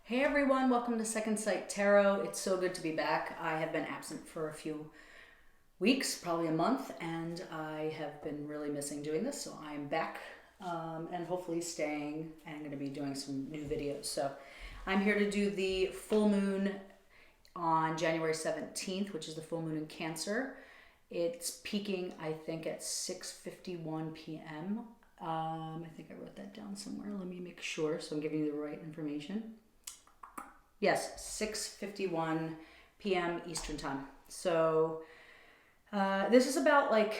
Hey everyone, welcome to Second Sight Tarot. It's so good to be back. I have been absent for a few weeks, probably a month, and I have been really missing doing this, so I'm back and hopefully staying and going to be doing some new videos. So I'm here to do the full moon on January 17th, which is the full moon in Cancer. It's peaking, I think, at 6:51 p.m. I think I wrote that down somewhere. Let me make sure so I'm giving you the right information. Yes, 6:51 p.m. Eastern time. So this is about like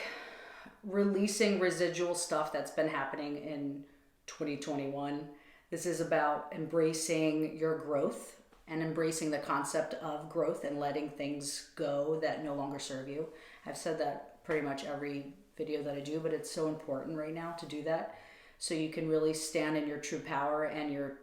releasing residual stuff that's been happening in 2021. This is about embracing your growth and embracing the concept of growth and letting things go that no longer serve you. I've said that pretty much every video that I do, but it's so important right now to do that so you can really stand in your true power and your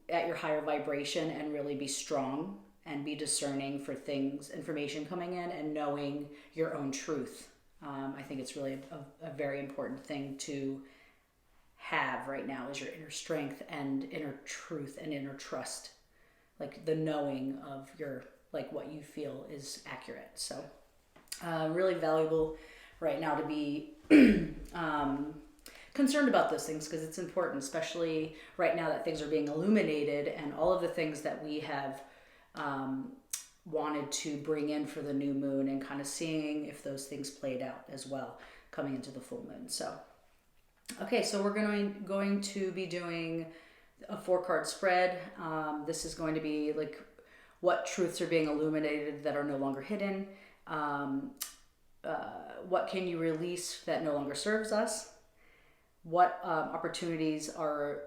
at your higher vibration and really be strong and be discerning for things, information coming in, and knowing your own truth. I think it's really a very important thing to have right now is your inner strength and inner truth and inner trust, like the knowing of your, like what you feel is accurate. So really valuable right now to be concerned about those things because it's important, especially right now that things are being illuminated and all of the things that we have wanted to bring in for the new moon and kind of seeing if those things played out as well coming into the full moon. So, okay, so we're going to be doing a 4-card spread. This is going to be like what truths are being illuminated that are no longer hidden. What can you release that no longer serves us? What opportunities are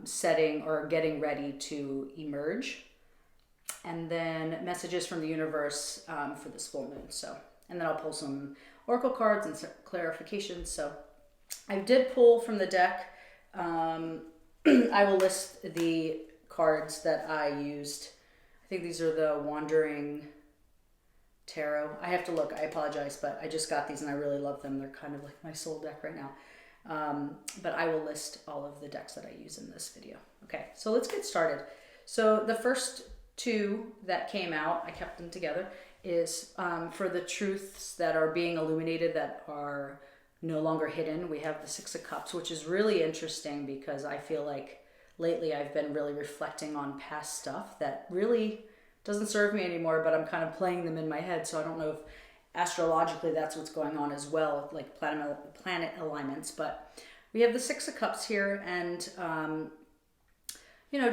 setting or getting ready to emerge, and then messages from the universe for this full moon. So, and then I'll pull some oracle cards and some clarifications. So I did pull from the deck. I will list the cards that I used. I think these are the Wandering Tarot. I have to look. I apologize, but I just got these and I really love them. They're kind of like my soul deck right now. But I will list all of the decks that I use in this video. Okay, so let's get started. So the first two that came out, I kept them together, is for the truths that are being illuminated that are no longer hidden. We have the 6 of Cups, which is really interesting because I feel like lately I've been really reflecting on past stuff that really doesn't serve me anymore, but I'm kind of playing them in my head, so I don't know if astrologically that's what's going on as well, like planet alignments. But we have the 6 of Cups here, and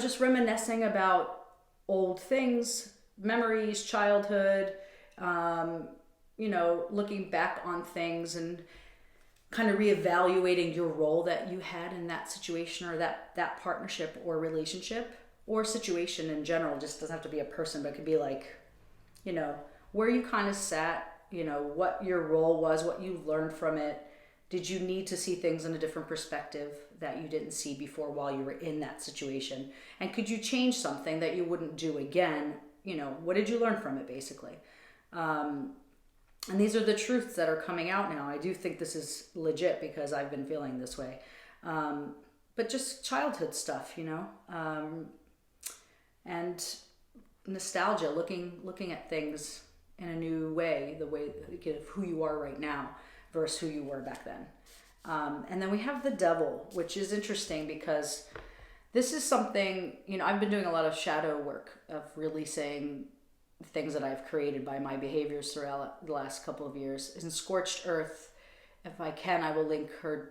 just reminiscing about old things, memories, childhood, looking back on things and kind of reevaluating your role that you had in that situation or that partnership or relationship or situation in general. It just doesn't have to be a person, but it could be like, where you kind of sat, what your role was, what you learned from it. Did you need to see things in a different perspective that you didn't see before while you were in that situation? And could you change something that you wouldn't do again? What did you learn from it, basically? And these are the truths that are coming out now. I do think this is legit because I've been feeling this way. But just childhood stuff, and nostalgia, looking at things in a new way, the way of who you are right now versus who you were back then. And then we have the Devil, which is interesting because this is something, I've been doing a lot of shadow work of releasing things that I've created by my behaviors throughout the last couple of years. In Scorched Earth, if I can, I will link her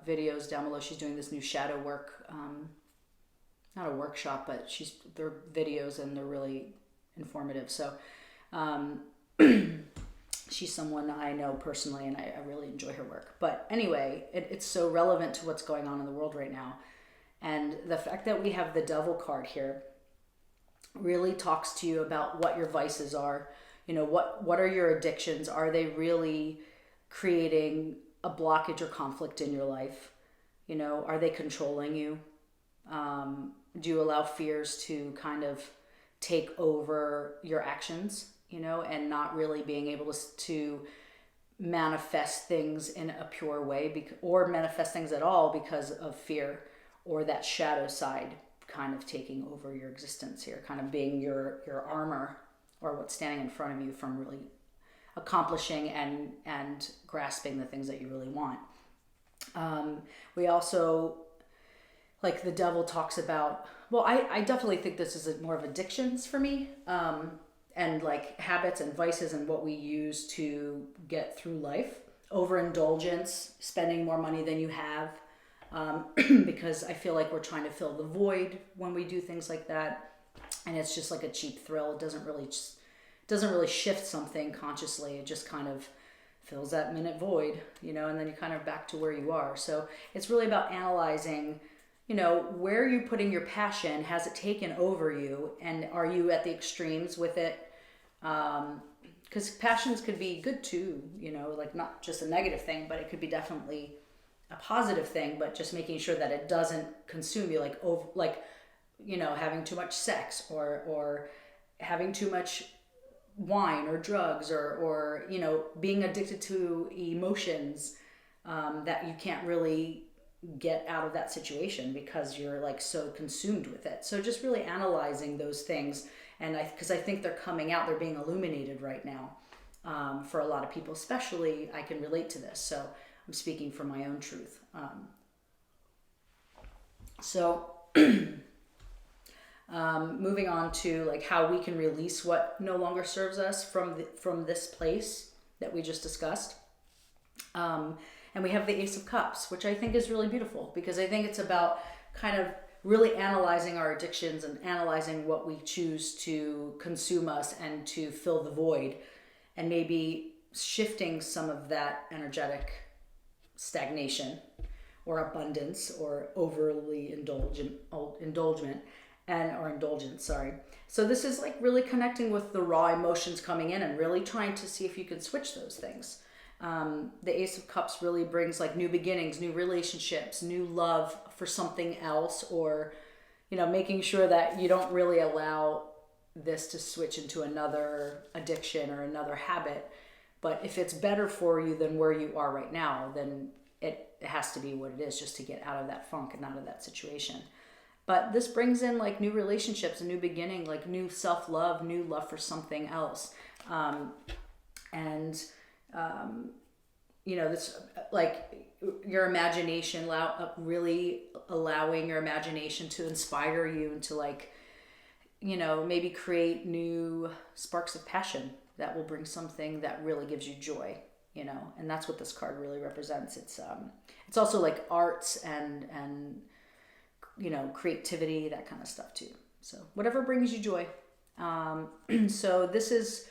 videos down below. She's doing this new shadow work, not a workshop, but they're videos and they're really informative. So she's someone I know personally and I really enjoy her work. But anyway, it's so relevant to what's going on in the world right now. And the fact that we have the Devil card here really talks to you about what your vices are. What are your addictions? Are they really creating a blockage or conflict in your life? Are they controlling you? Do you allow fears to kind of take over your actions, and not really being able to manifest things in a pure way or manifest things at all because of fear or that shadow side kind of taking over your existence here, kind of being your armor, or what's standing in front of you from really accomplishing and grasping the things that you really want. We also, like the devil talks about, well, I definitely think this is more of addictions for me, and like habits and vices and what we use to get through life. Overindulgence, spending more money than you have, because I feel like we're trying to fill the void when we do things like that, and it's just like a cheap thrill. It doesn't really shift something consciously. It just kind of fills that minute void, and then you're kind of back to where you are. So it's really about analyzing, where are you putting your passion? Has it taken over you? And are you at the extremes with it? Because passions could be good too, like not just a negative thing, but it could be definitely a positive thing, but just making sure that it doesn't consume you, having too much sex or having too much wine or drugs or being addicted to emotions that you can't really get out of that situation because you're like so consumed with it. So just really analyzing those things, and because I think they're coming out, they're being illuminated right now for a lot of people, especially I can relate to this, so I'm speaking from my own truth. Moving on to like how we can release what no longer serves us from this place that we just discussed. And we have the Ace of Cups, which I think is really beautiful, because I think it's about kind of really analyzing our addictions and analyzing what we choose to consume us and to fill the void, and maybe shifting some of that energetic stagnation or abundance or overly indulgence. So this is like really connecting with the raw emotions coming in and really trying to see if you can switch those things. The Ace of Cups really brings like new beginnings, new relationships, new love for something else, or, making sure that you don't really allow this to switch into another addiction or another habit. But if it's better for you than where you are right now, then it has to be what it is, just to get out of that funk and out of that situation. But this brings in like new relationships, a new beginning, like new self-love, new love for something else. This like your imagination, really allowing your imagination to inspire you and to like, maybe create new sparks of passion that will bring something that really gives you joy, and that's what this card really represents. It's also like arts and creativity, that kind of stuff too. So whatever brings you joy. So this is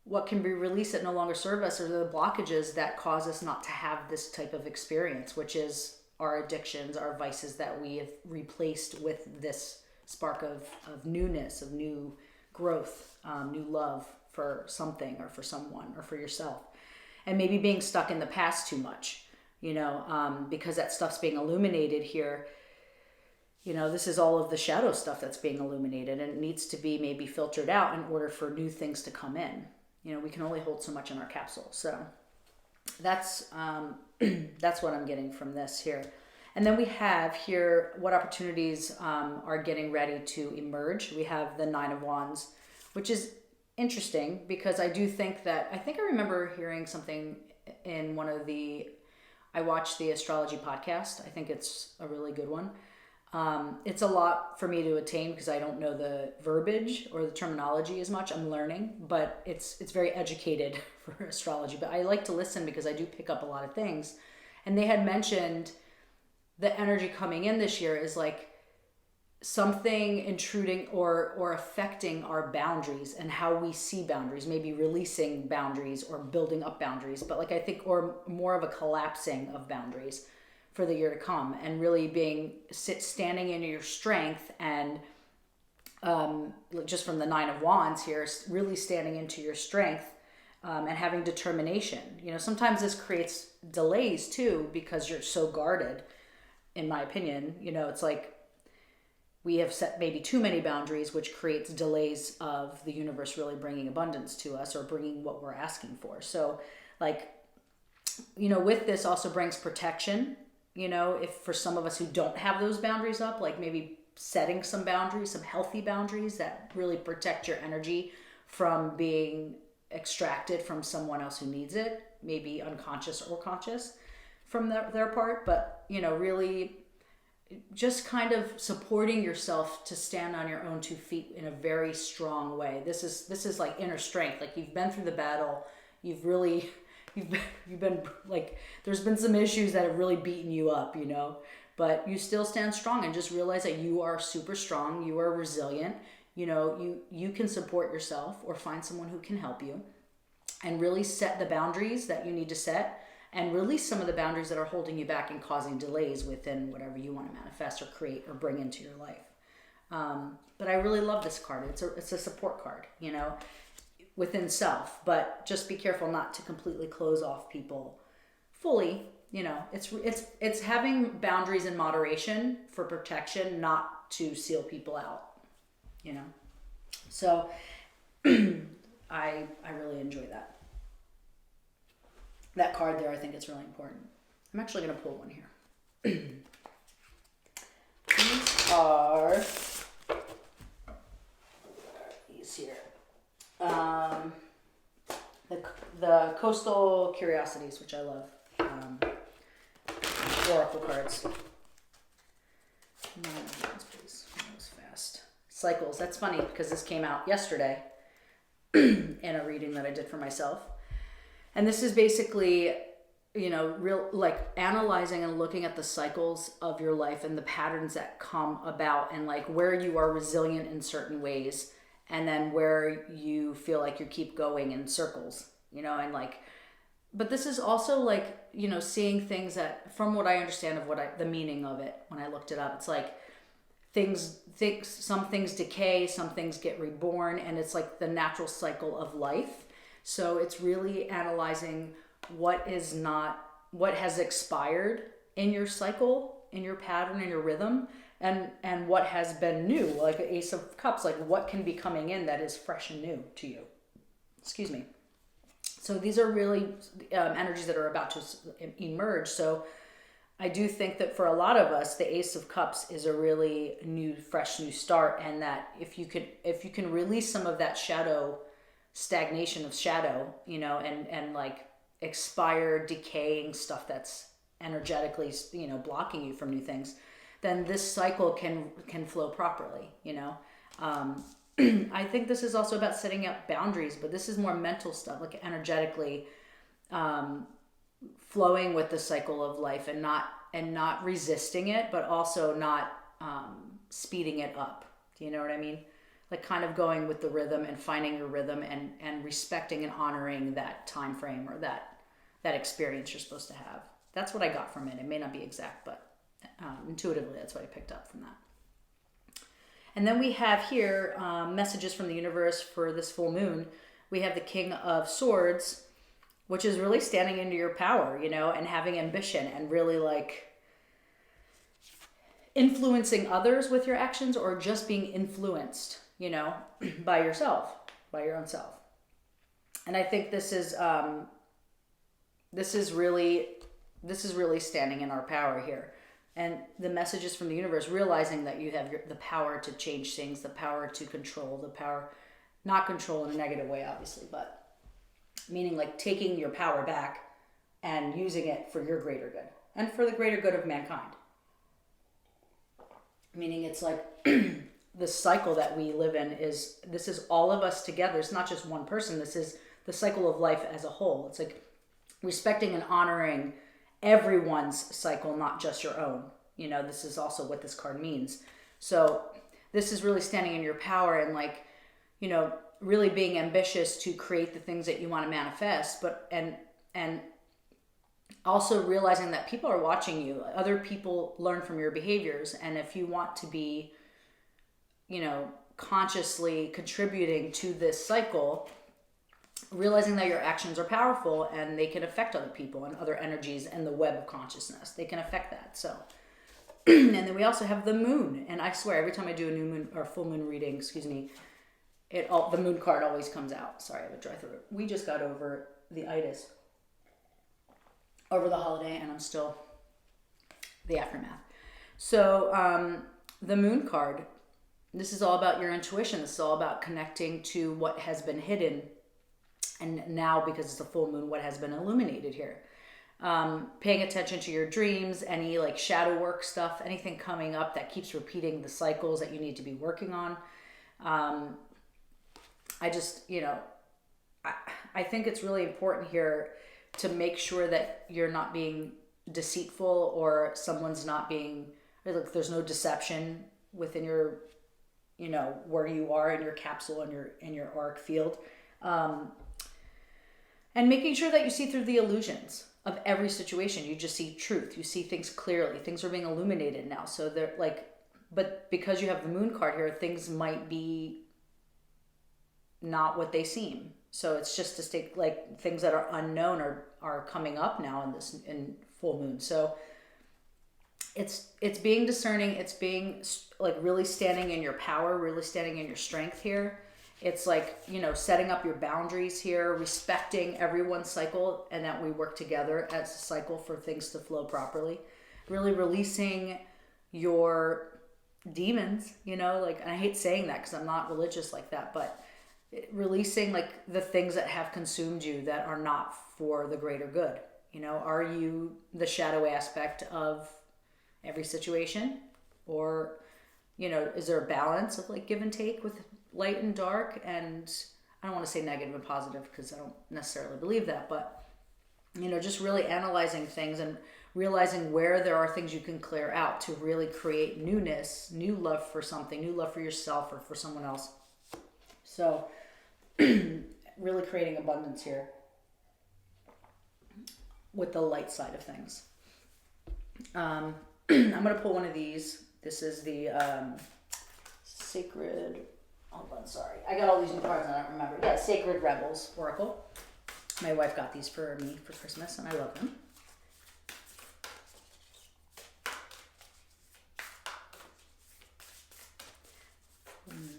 what can be released that no longer serve us, or the blockages that cause us not to have this type of experience, which is our addictions, our vices that we have replaced with this spark of newness, of new growth, new love for something or for someone or for yourself. And maybe being stuck in the past too much, because that stuff's being illuminated here. This is all of the shadow stuff that's being illuminated, and it needs to be maybe filtered out in order for new things to come in. We can only hold so much in our capsule. So that's what I'm getting from this here. And then we have here what opportunities are getting ready to emerge. We have the Nine of Wands, which is interesting because I remember hearing something in I watched the astrology podcast. I think it's a really good one. It's a lot for me to attain because I don't know the verbiage or the terminology as much. I'm learning, but it's very educated for astrology. But I like to listen because I do pick up a lot of things. And they had mentioned the energy coming in this year is like something intruding or affecting our boundaries and how we see boundaries, maybe releasing boundaries or building up boundaries. But I think, or more of a collapsing of boundaries for the year to come, and really standing in your strength, and just from the Nine of Wands here, really standing into your strength, and having determination. Sometimes this creates delays too because you're so guarded, in my opinion. It's like we have set maybe too many boundaries, which creates delays of the universe really bringing abundance to us or bringing what we're asking for. So with this also brings protection. If for some of us who don't have those boundaries up, like maybe setting some boundaries, some healthy boundaries that really protect your energy from being extracted from someone else who needs it, maybe unconscious or conscious from their part. But, you know, really just kind of supporting yourself to stand on your own 2 feet in a very strong way. This is like inner strength. Like, you've been through the battle. You've been like, there's been some issues that have really beaten you up, you know, but you still stand strong, and just realize that you are super strong. You are resilient. You know, you can support yourself or find someone who can help you, and really set the boundaries that you need to set, and release some of the boundaries that are holding you back and causing delays within whatever you want to manifest or create or bring into your life. But I really love this card. It's a support card, you know, within self, but just be careful not to completely close off people fully. You know, it's having boundaries in moderation for protection, not to seal people out, you know. So I really enjoy that card there. I think it's really important. I'm actually going to pull one here. These are these here. The Coastal Curiosities, which I love. Oracle cards. Please. That was fast. Cycles. That's funny because this came out yesterday in a reading that I did for myself. And this is basically, you know, real, like, analyzing and looking at the cycles of your life and the patterns that come about, and like where you are resilient in certain ways, and then where you feel like you keep going in circles, you know, and like, but this is also like, you know, seeing things that, from what I understand of the meaning of it, when I looked it up, it's like some things decay, some things get reborn, and it's like the natural cycle of life. So it's really analyzing what has expired in your cycle, in your pattern, in your rhythm, and what has been new, like an Ace of Cups, like what can be coming in that is fresh and new to you. Excuse me. So these are really energies that are about to emerge. So I do think that for a lot of us, the Ace of Cups is a really fresh new start, and that if you can release some of that stagnation of shadow, you know, and like expired, decaying stuff that's energetically, you know, blocking you from new things, then this cycle can flow properly, you know. I think this is also about setting up boundaries, but this is more mental stuff, like energetically flowing with the cycle of life, and not resisting it, but also not speeding it up. Do you know what I mean? Like, kind of going with the rhythm and finding your rhythm, and respecting and honoring that time frame, or that experience you're supposed to have. That's what I got from it. It may not be exact, but intuitively, that's what I picked up from that. And then we have here messages from the universe for this full moon. We have the King of Swords, which is really standing into your power, you know, and having ambition, and really like influencing others with your actions, or just being influenced, you know, by yourself, by your own self. And I think this is really standing in our power here. And the messages from the universe, realizing that you have the power to change things, the power to control, the power, not control in a negative way, obviously, but meaning like taking your power back and using it for your greater good and for the greater good of mankind. Meaning it's like the cycle that we live in this is all of us together. It's not just one person. This is the cycle of life as a whole. It's like respecting and honoring everyone's cycle, not just your own. You know, this is also what this card means. So this is really standing in your power, and like, you know, really being ambitious to create the things that you want to manifest, but and also realizing that people are watching you. Other people learn from your behaviors, and if you want to be, you know, consciously contributing to this cycle, realizing that your actions are powerful and they can affect other people and other energies and the web of consciousness. They can affect that. So, and then we also have the moon. And I swear, every time I do a new moon or full moon reading, the moon card always comes out. Sorry, I have a dry throat. We just got over the itis over the holiday, and I'm still the aftermath. So, the moon card, this is all about your intuition. This is all about connecting to what has been hidden. And now, because it's a full moon, what has been illuminated here. Paying attention to your dreams, any like shadow work stuff, anything coming up that keeps repeating the cycles that you need to be working on. I just, I think it's really important here to make sure that you're not being deceitful, or someone's not being, like, there's no deception within your, where you are in your capsule and in your arc field. And making sure that you see through the illusions of every situation. You just see truth. You see things clearly. Things are being illuminated now. So they're like, but because you have the moon card here, things might be not what they seem. So it's just to stay, like, things that are unknown are coming up now in full moon. So it's being discerning. It's being like really standing in your power, really standing in your strength here. It's like, setting up your boundaries here, respecting everyone's cycle, and that we work together as a cycle for things to flow properly. Really releasing your demons, like, and I hate saying that because I'm not religious like that, but releasing like the things that have consumed you that are not for the greater good. Are you the shadow aspect of every situation? Or, is there a balance of like give and take with light and dark? And I don't want to say negative and positive because I don't necessarily believe that, but just really analyzing things and realizing where there are things you can clear out to really create newness, new love for something, new love for yourself or for someone else. So really creating abundance here with the light side of things. I'm going to pull one of these. This is the Sacred... Hold on, sorry. I got all these new cards and I don't remember. Yeah, Sacred Rebels Oracle. My wife got these for me for Christmas and I love them.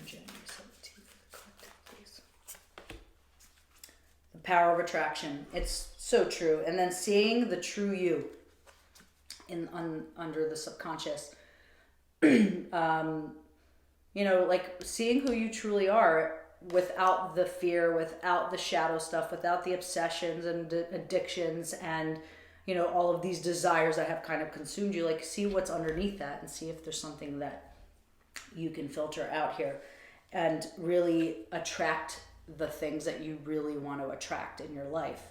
January 17th for the collective, please. The power of attraction. It's so true. And then seeing the true you under the subconscious. Like seeing who you truly are without the fear, without the shadow stuff, without the obsessions and addictions and, all of these desires that have kind of consumed you. Like, see what's underneath that and see if there's something that you can filter out here and really attract the things that you really want to attract in your life,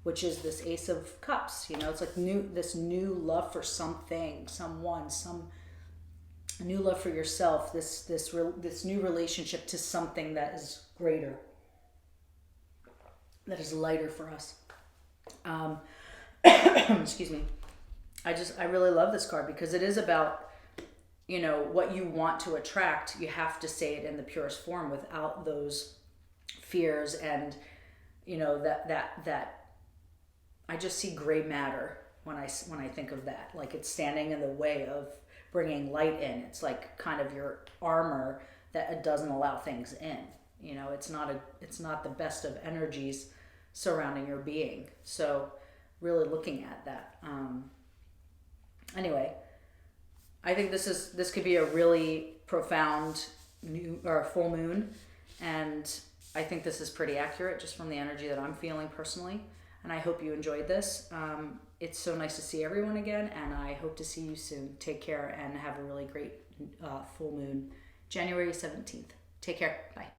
which is this Ace of Cups. It's like this new love for something, someone, some new love for yourself, this new relationship to something that is greater, that is lighter for us. Excuse me. I really love this card because it is about, what you want to attract. You have to say it in the purest form without those fears and, that I just see gray matter when I think of that. Like, it's standing in the way of bringing light in. It's like kind of your armor that it doesn't allow things in. It's not the best of energies surrounding your being. So really looking at that. Anyway, I think this could be a really profound new or full moon, and I think this is pretty accurate just from the energy that I'm feeling personally. And I hope you enjoyed this. It's so nice to see everyone again, and I hope to see you soon. Take care and have a really great full moon, January 17th. Take care. Bye.